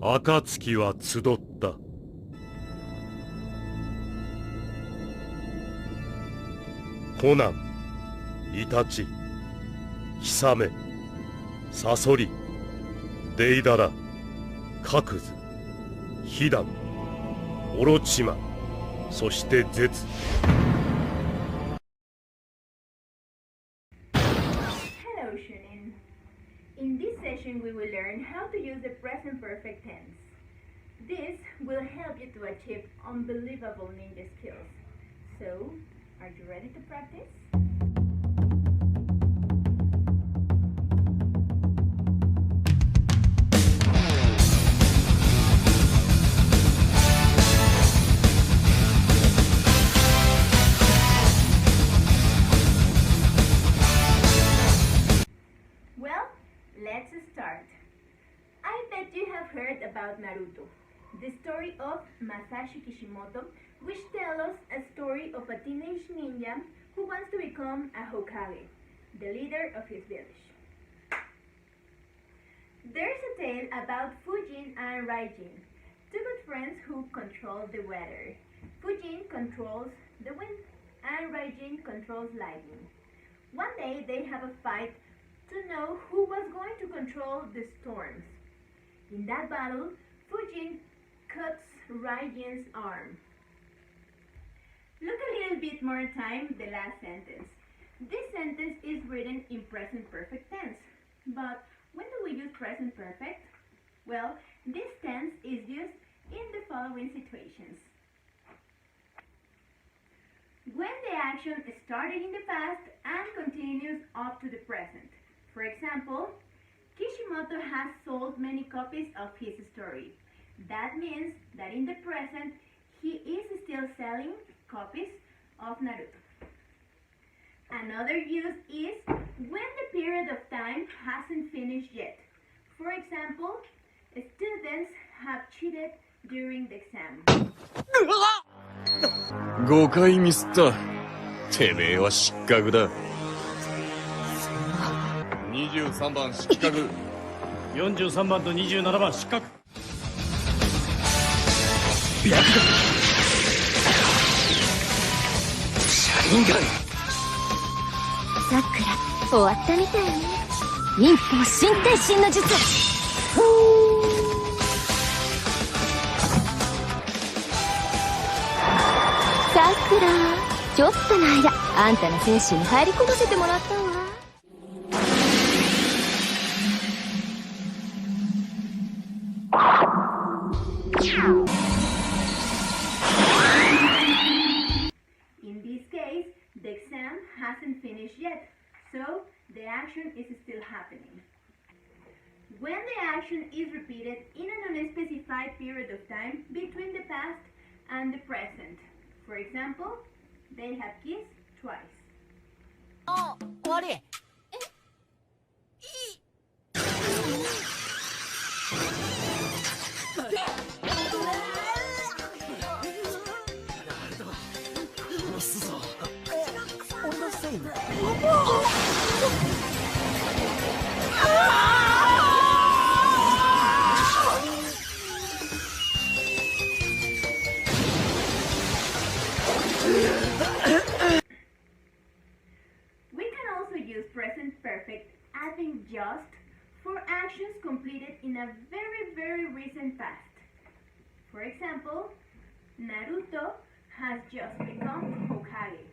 暁は集った。コナン、イタチ、ヒサメ、サソリ、デイダラ、カクズ、ヒダン、オロチマ、そしてゼツ。Hello, Shunin. In this session, we will learn how to use the present perfect tense. This will help you to achieve unbelievable ninja skills. So, are you ready to practice? Well, let's start. I bet you have heard about Naruto, the story of Masashi Kishimoto, which tells us a story of a teenage ninja who wants to become a Hokage, the leader of his village. There's a tale about Fujin and Raijin, two good friends who control the weather. Fujin controls the wind, and Raijin controls lightning. One day they have a fight to know who was going to control the storms. In that battle, Fujin cuts Raijin's arm. Look a little bit more time the last sentence. This sentence is written in present perfect tense. But when do we use present perfect? Well, this tense is used in the following situations. When the action started in the past and continues up to the present. For example, Kishimoto has sold many copies of his story. That means that in the present, he is still selling copies of Naruto. Another use is when the period of time hasn't finished yet. For example, students have cheated during the exam. 5回ミスった。てめえは失格だ。23番失格。43番と27番失格。白だ。シャリンガン。さくら、終わったみたいね。忍法新天神の術。さくら、ちょっとの間、あんたの精神に入り込ませてもらったわ。In this case, the exam hasn't finished yet, so the action is still happening. When the action is repeated in an unspecified period of time between the past and the present. For example, they have kissed twice. あ、悪い。We can also use present perfect adding just for actions completed in a very recent past. For example, Naruto has just become Hokage.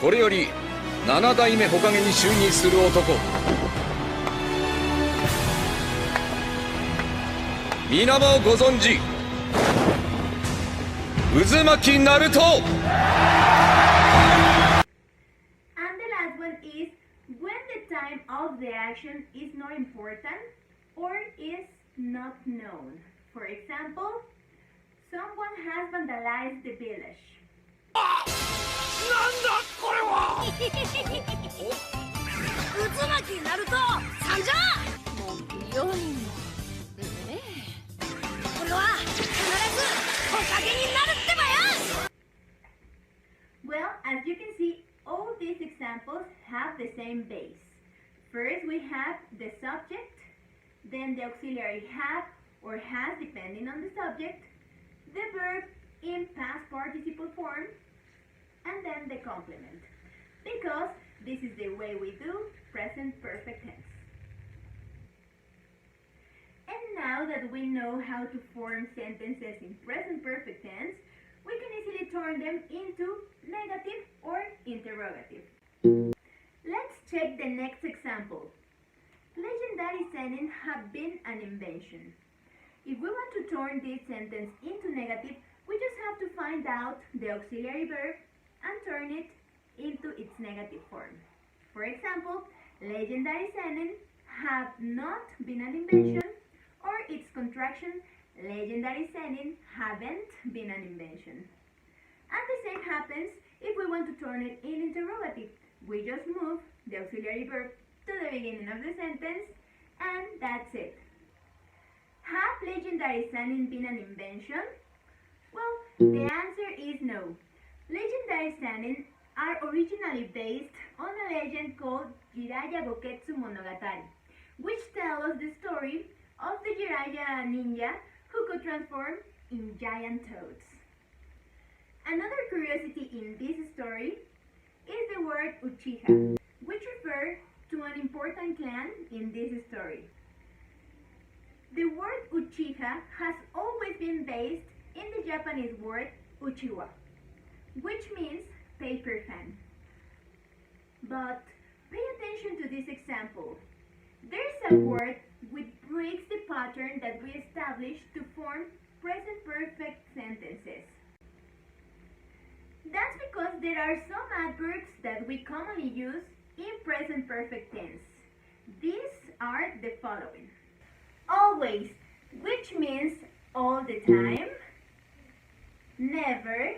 これより7代目火影に就任する男。皆もご存知、渦巻きナルト。And the last one is when the time of the action is not important or is not known. For example, someone has vandalized the village. なんだこれは。渦巻きナルト参上。もう4人も。ねえ。これは必ず火影になるってばよ。Well, as you can see, all these examples have the same base. First, we have the subject, then the auxiliary have or has depending on the subject, the verb in past participle form, and then the complement, because this is the way we do present perfect tense. And now that we know how to form sentences in present perfect tense, we can easily turn them into negative or interrogative. Let's check the next example. Legendary senin have been an invention. If we want to turn this sentence into negative, we just have to find out the auxiliary verb and turn it into its negative form. For example, legendary senin have not been an invention, or its contraction, legendary senin haven't been an invention. And the same happens if we want to turn it in interrogative. We just move the auxiliary verb to the beginning of the sentence, and that's it. Have legendary senin been an invention? Well, the answer is no. Legendary senin are originally based on a legend called Jiraiya Boketsu Monogatari, which tells us the story of the Jiraiya ninja who could transform in giant toads. Another curiosity in this story is the word Uchiha, which refers to an important clan in this story. The word Uchiha has always been based in the Japanese word Uchiwa, which means paper fan. But pay attention to this example. There's a word which breaks the pattern that we established to form present perfect sentences. That's because there are some adverbs that we commonly use in present perfect tense. These are the following. Always, which means all the time. Never,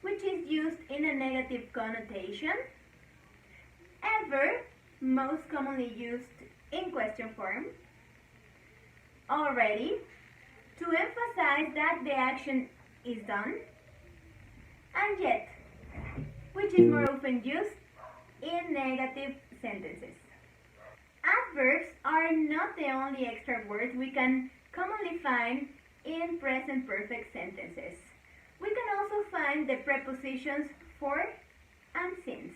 which is used in a negative connotation. Ever, most commonly used in question form. Already, to emphasize that the action is done. And yet, which is more often used in negative sentences. Adverbs are not the only extra words we can commonly find in present perfect sentences. We can also find the prepositions for and since.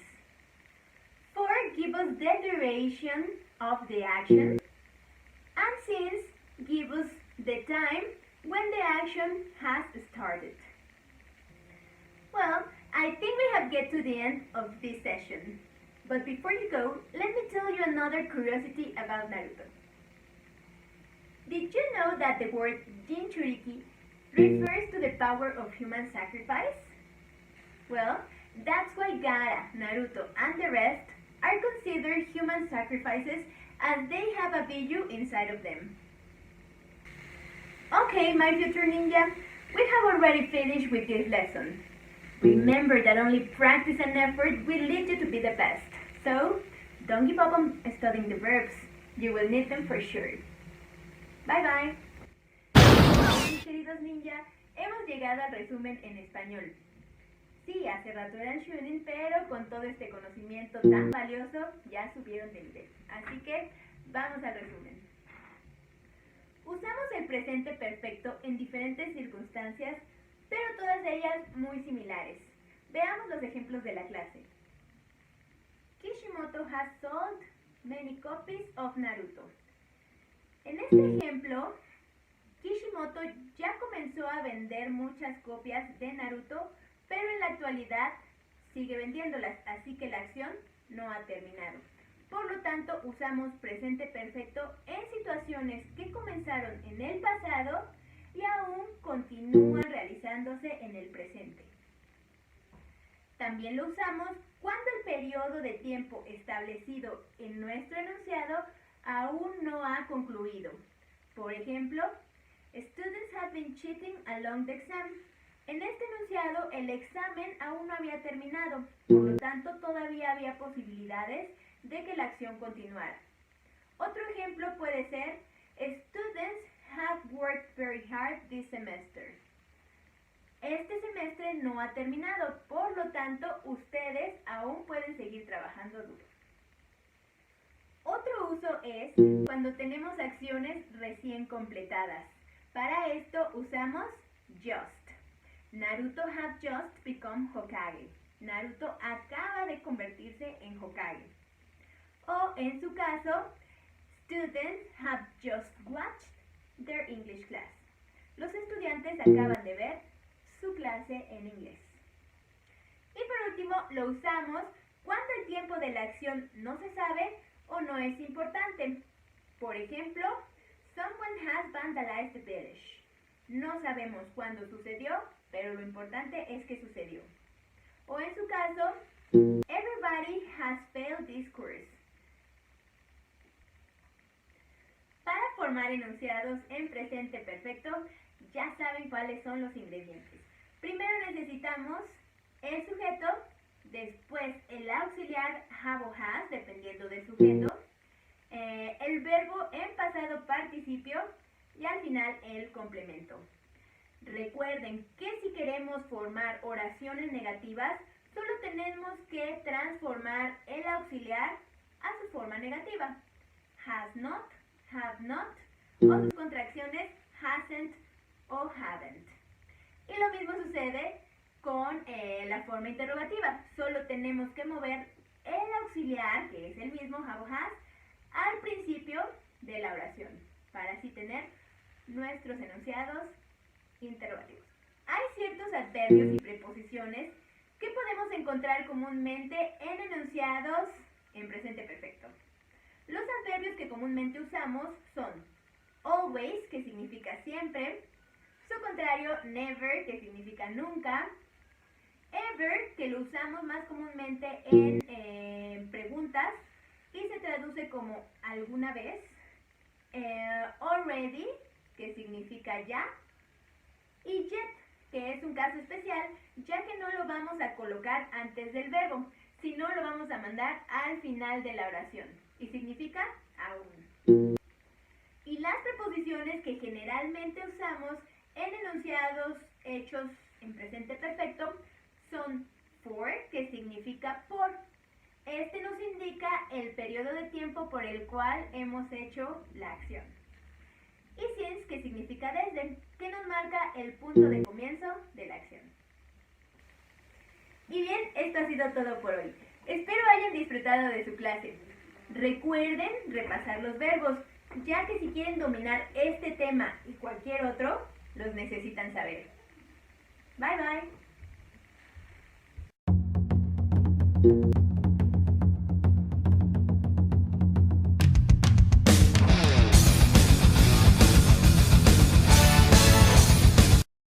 For give us the duration of the action, and since give us the time when the action has started. Well, I think we have get to the end of this session. But before you go, let me tell you another curiosity about Naruto. Did you know that the word Jinchuriki refers to the power of human sacrifice? Well, that's why Gaara, Naruto, and the rest are considered human sacrifices, as they have a Biju inside of them. Okay, my future ninja, we have already finished with this lesson. Remember that only practice and effort will lead you to be the best. So, don't give up on studying the verbs. You will need them for sure. Bye bye. Mis queridos ninja, hemos llegado al resumen en español. Sí, hace rato eran Shunin, pero con todo este conocimiento tan valioso ya subieron de nivel. Así que vamos al resumen. Usamos el presente perfecto en diferentes circunstancias, pero todas ellas muy similares. Veamos los ejemplos de la clase. Kishimoto has sold many copies of Naruto. En este ejemplo, Kishimoto ya comenzó a vender muchas copias de Naruto, pero en la actualidad sigue vendiéndolas, así que la acción no ha terminado. Por lo tanto, usamos presente perfecto en situaciones que comenzaron en el pasado y aún continúan realizándose en el presente. También lo usamos cuando el periodo de tiempo establecido en nuestro enunciado aún no ha concluido. Por ejemplo, students have been cheating along the exam. En este enunciado el examen aún no había terminado, por lo tanto todavía había posibilidades de que la acción continuara. Otro ejemplo puede ser, students have worked very hard this semester. Este semestre no ha terminado, por lo tanto ustedes aún pueden seguir trabajando duro. Otro uso uso es cuando tenemos acciones recién completadas. Para esto usamos just. Naruto have just become Hokage. Naruto acaba de convertirse en Hokage. O en su caso, students have just watched their English class. Los estudiantes acaban de ver su clase en inglés. Y por último, lo usamos cuando el tiempo de la acción no se sabe o no es importante. Por ejemplo, someone has vandalized the village. No sabemos cuándo sucedió, pero lo importante es que sucedió. O en su caso, everybody has failed this course. Para formar enunciados en presente perfecto, ya saben cuáles son los ingredientes. Primero necesitamos el sujeto, después el auxiliar have o has, dependiendo del sujeto, el verbo en pasado participio y al final el complemento. Recuerden que si queremos formar oraciones negativas, solo tenemos que transformar el auxiliar a su forma negativa. Has not, have not, o sus contracciones hasn't o haven't. Y lo mismo sucede con la forma interrogativa. Solo tenemos que mover el auxiliar, que es el mismo have o has, al principio de la oración, para así tener nuestros enunciados interrogativos. Hay ciertos adverbios y preposiciones que podemos encontrar comúnmente en enunciados en presente perfecto. Los adverbios que comúnmente usamos son always, que significa siempre, su contrario never, que significa nunca, ever, que lo usamos más comúnmente en preguntas y se traduce como alguna vez, already, que significa ya, y yet, que es un caso especial, ya que no lo vamos a colocar antes del verbo, sino lo vamos a mandar al final de la oración, y significa aún. Y las preposiciones que generalmente usamos en enunciados hechos en presente perfecto son for, que significa por. Este nos indica el periodo de tiempo por el cual hemos hecho la acción. Y since, que significa desde, que nos marca el punto de comienzo de la acción. Y bien, esto ha sido todo por hoy. Espero hayan disfrutado de su clase. Recuerden repasar los verbos, ya que si quieren dominar este tema y cualquier otro, los necesitan saber. Bye bye.